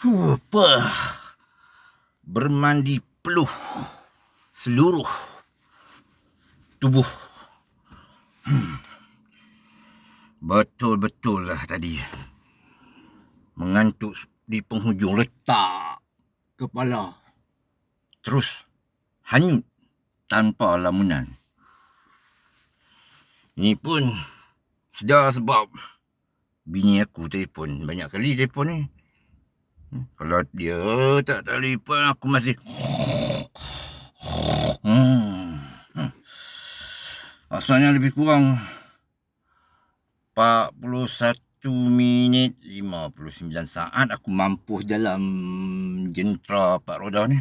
Apa? Bermandi peluh seluruh tubuh. Betul-betul lah tadi. Mengantuk di penghujung, letak kepala. Terus hanyut tanpa lamunan. Ini pun sedar sebab bini aku telefon. Banyak kali telefon ni. Kalau dia tak telefon, aku masih asalnya lebih kurang 41 minit 59 saat aku mampus dalam jentera 4 roda ni.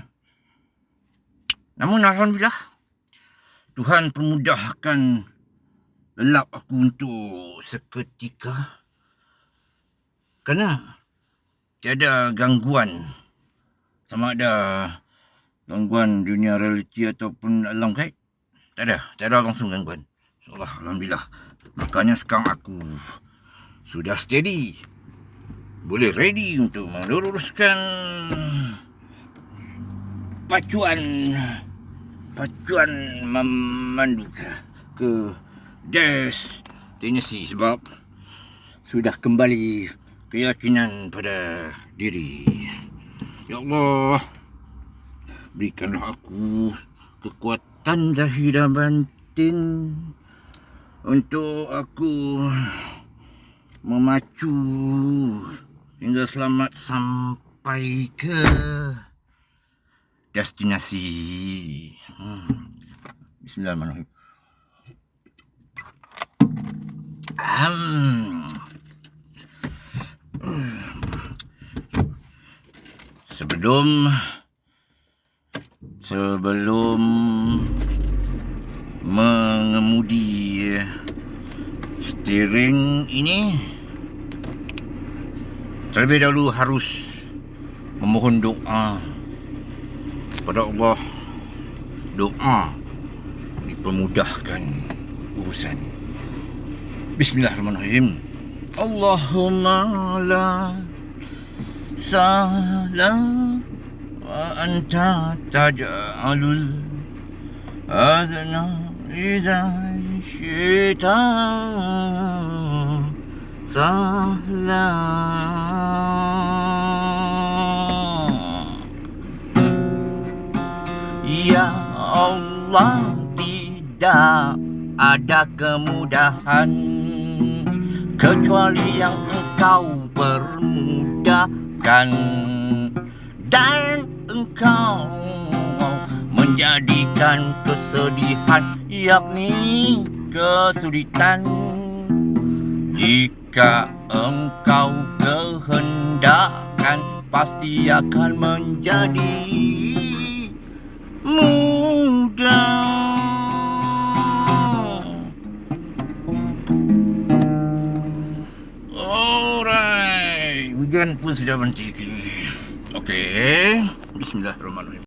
Namun alhamdulillah, Tuhan permudahkan lelap aku untuk seketika. Kerana tiada gangguan, sama ada gangguan dunia realiti ataupun alam gaib. Tak ada langsung gangguan. Alhamdulillah. Makanya sekarang aku sudah steady, boleh ready untuk meluruskan pacuan memandu ke destinasi, sebab sudah kembali keyakinan pada diri. Ya Allah, berikanlah aku kekuatan zahir dan batin untuk aku memacu hingga selamat sampai ke destinasi. Bismillahirrahmanirrahim. Sebelum mengemudi steering ini, terlebih dahulu harus memohon doa kepada Allah. Doa dipermudahkan urusan. Bismillahirrahmanirrahim. Allahumma la salam wa anta taj'alul adna idza syi'ta sahla. Ya Allah, tidak ada kemudahan kecuali yang Engkau permudahkan, dan Engkau menjadikan kesedihan yakni kesulitan. Jika Engkau kehendakkan, pasti akan menjadi mudah. Alright, hujan pun sudah berhenti. Okey, bismillahirrahmanirrahim.